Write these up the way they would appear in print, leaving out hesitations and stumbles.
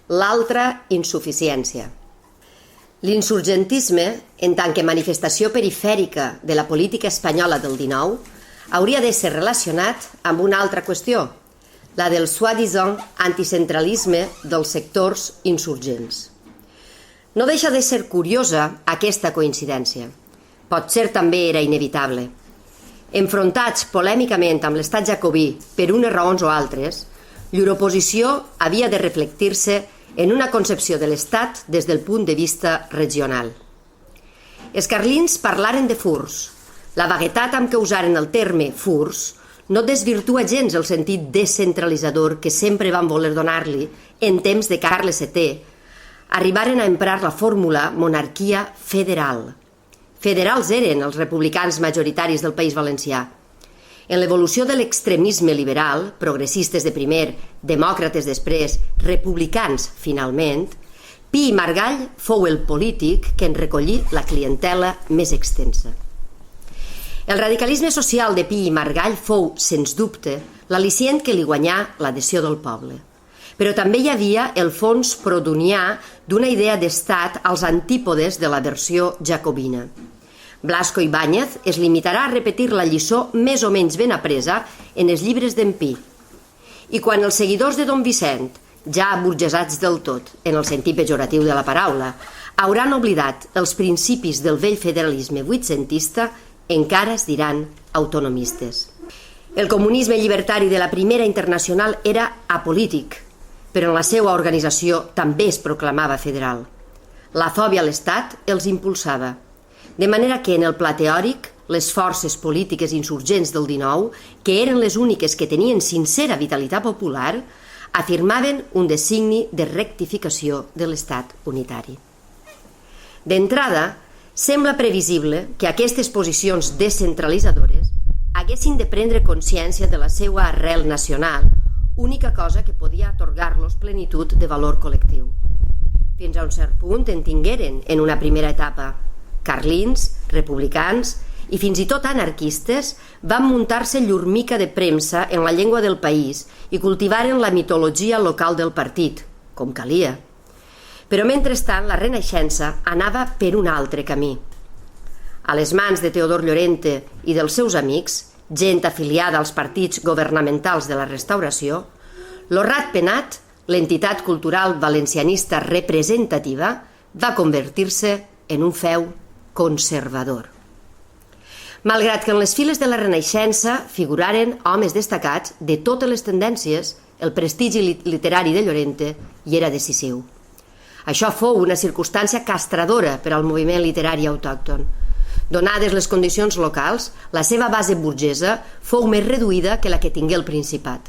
l'altra insuficiència. L'insurgentisme, en tant que manifestació perifèrica de la política espanyola del XIX, hauria de ser relacionat amb una altra qüestió, la del soi-disant anticentralisme dels sectors insurgents. No deixa de ser curiosa aquesta coincidència. Potser també era inevitable. Enfrontats polèmicament amb l'estat jacobí per unes raons o altres, llur oposició havia de reflectir-se en una concepció de l'Estat des del punt de vista regional. Els carlins parlaren de furs. La vaguetat amb què usaren el terme furs no desvirtua gens el sentit descentralitzador que sempre van voler donar-li en temps de Carles VII. Arribaren a emprar la fórmula monarquia federal. Federals eren els republicans majoritaris del País Valencià. En l'evolució de l'extremisme liberal, progressistes de primer, demòcrates després, republicans finalment, Pi i Margall fou el polític que en recollí la clientela més extensa. El radicalisme social de Pi i Margall fou, sens dubte, l'al·licient que li guanyà l'adhesió del poble. Però també hi havia el fons prodonià d'una idea d'estat als antípodes de la versió jacobina. Blasco Ibáñez es limitarà a repetir la lliçó més o menys ben apresa en els llibres d'en Pi. I quan els seguidors de Don Vicent, ja aburgesats del tot, en el sentit pejoratiu de la paraula, hauran oblidat els principis del vell federalisme vuitcentista, encara es diran autonomistes. El comunisme llibertari de la Primera Internacional era apolític, però en la seva organització també es proclamava federal. La fòbia a l'Estat els impulsava. De manera que en el pla teòric, les forces polítiques insurgents del XIX, que eren les úniques que tenien sincera vitalitat popular, afirmaven un designi de rectificació de l'Estat unitari. D'entrada, sembla previsible que aquestes posicions descentralitzadores haguessin de prendre consciència de la seva arrel nacional, única cosa que podia atorgar-los plenitud de valor col·lectiu. Fins a un cert punt en tingueren, en una primera etapa, carlins, republicans i fins i tot anarquistes van muntar-se llur mica de premsa en la llengua del país i cultivaren la mitologia local del partit, com calia. Però mentrestant la Renaixença anava per un altre camí. A les mans de Teodor Llorente i dels seus amics, gent afiliada als partits governamentals de la Restauració, lo Ratpenat, l'entitat cultural valencianista representativa, va convertir-se en un feu conservador. Malgrat que en les files de la Renaixença figuraren homes destacats de totes les tendències, el prestigi literari de Llorente hi era decisiu. Això fou una circumstància castradora per al moviment literari autòcton. Donades les condicions locals, la seva base burgesa fou més reduïda que la que tingué el Principat.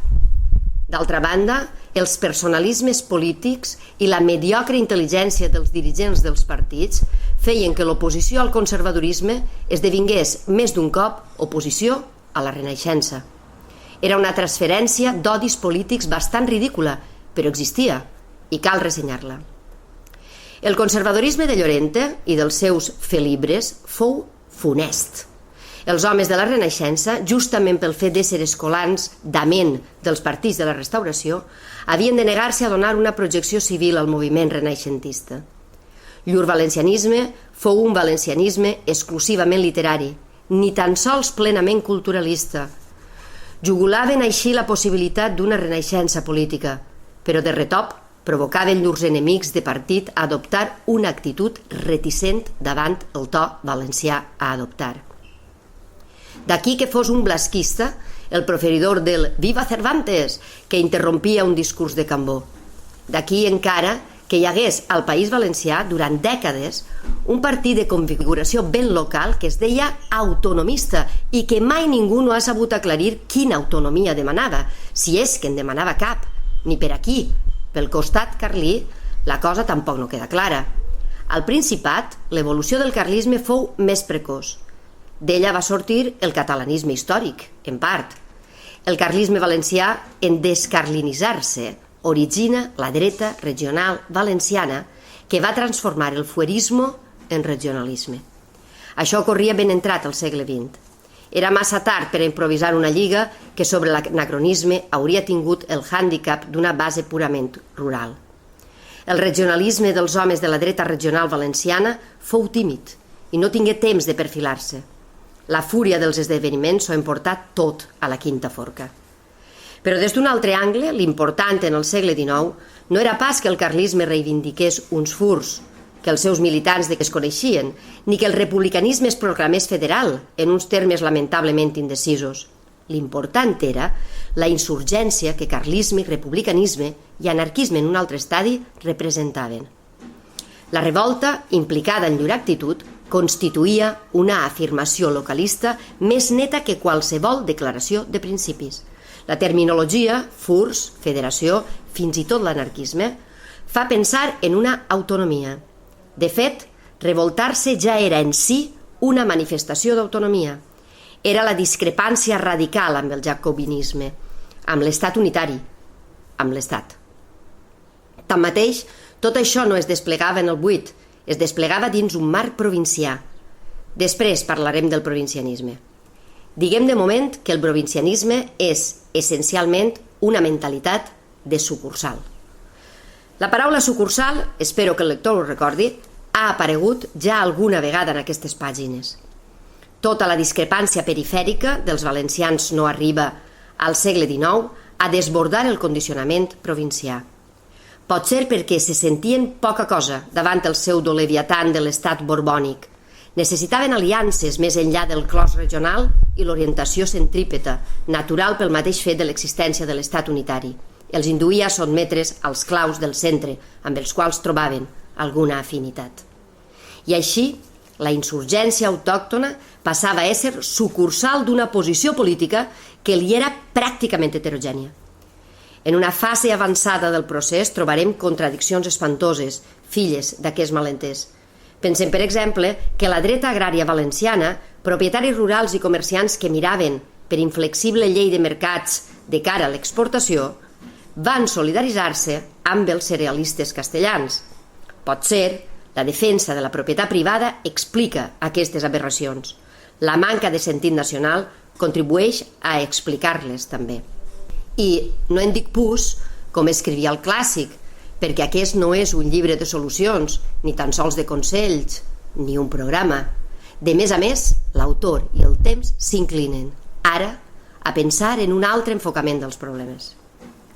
D'altra banda, els personalismes polítics i la mediocre intel·ligència dels dirigents dels partits feien que l'oposició al conservadorisme esdevingués més d'un cop oposició a la Renaixença. Era una transferència d'odis polítics bastant ridícula, però existia i cal ressenyar-la. El conservadorisme de Llorente i dels seus felibres fou funest. Els homes de la Renaixença, justament pel fet d'ésser escolans d'ament dels partits de la Restauració, havien de negar-se a donar una projecció civil al moviment renaixentista. Llur valencianisme fou un valencianisme exclusivament literari, ni tan sols plenament culturalista. Jugulaven així la possibilitat d'una renaixença política, però de retop provocaven llurs enemics de partit a adoptar una actitud reticent davant el to valencià a adoptar. D'aquí que fos un blasquista el proferidor del «Viva Cervantes», que interrompia un discurs de Cambó. D'aquí encara que hi hagués al País Valencià, durant dècades, un partit de configuració ben local que es deia autonomista i que mai ningú no ha sabut aclarir quina autonomia demanava, si és que en demanava cap, ni per aquí. Pel costat carlí, la cosa tampoc no queda clara. Al Principat, l'evolució del carlisme fou més precoç. D'ella va sortir el catalanisme històric, en part. El carlisme valencià, en descarlinitzar-se, origina la dreta regional valenciana que va transformar el fuerismo en regionalisme. Això ocorria ben entrat al segle XX. Era massa tard per improvisar una lliga que sobre l'anacronisme hauria tingut el hàndicap d'una base purament rural. El regionalisme dels homes de la dreta regional valenciana fou tímid i no tingué temps de perfilar-se. La fúria dels esdeveniments ho ha emportat tot a la quinta forca. Però des d'un altre angle, l'important en el segle XIX no era pas que el carlisme reivindiqués uns furs que els seus militants de que es coneixien, ni que el republicanisme es proclamés federal en uns termes lamentablement indecisos. L'important era la insurgència que carlisme, republicanisme i anarquisme en un altre estadi representaven. La revolta, implicada en llur actitud, constituïa una afirmació localista més neta que qualsevol declaració de principis. La terminologia, furs, federació, fins i tot l'anarquisme, fa pensar en una autonomia. De fet, revoltar-se ja era en si una manifestació d'autonomia. Era la discrepància radical amb el jacobinisme, amb l'estat unitari, amb l'estat. Tanmateix, tot això no es desplegava en el buit, es desplegava dins un marc provincià. Després parlarem del provincianisme. Diguem de moment que el provincianisme és essencialment una mentalitat de sucursal. La paraula sucursal, espero que el lector ho recordi, ha aparegut ja alguna vegada en aquestes pàgines. Tota la discrepància perifèrica dels valencians no arriba al segle XIX a desbordar el condicionament provincià. Potser perquè se sentien poca cosa davant el pseudo leviatan de l'estat borbònic. Necessitaven aliances més enllà del clos regional i l'orientació centrípeta, natural pel mateix fet de l'existència de l'estat unitari. Els induïa a sotmetre's als claus del centre, amb els quals trobaven alguna afinitat. I així, la insurgència autòctona passava a ésser sucursal d'una posició política que li era pràcticament heterogènia. En una fase avançada del procés trobarem contradiccions espantoses, filles d'aquest malentès. Pensem, per exemple, que la dreta agrària valenciana, propietaris rurals i comerciants que miraven per inflexible llei de mercats de cara a l'exportació, van solidaritzar-se amb els cerealistes castellans. Potser la defensa de la propietat privada explica aquestes aberracions. La manca de sentit nacional contribueix a explicar-les també. I no en dic pus, com escrivia el clàssic, perquè aquest no és un llibre de solucions, ni tan sols de consells, ni un programa. De més a més, l'autor i el temps s'inclinen, ara, a pensar en un altre enfocament dels problemes.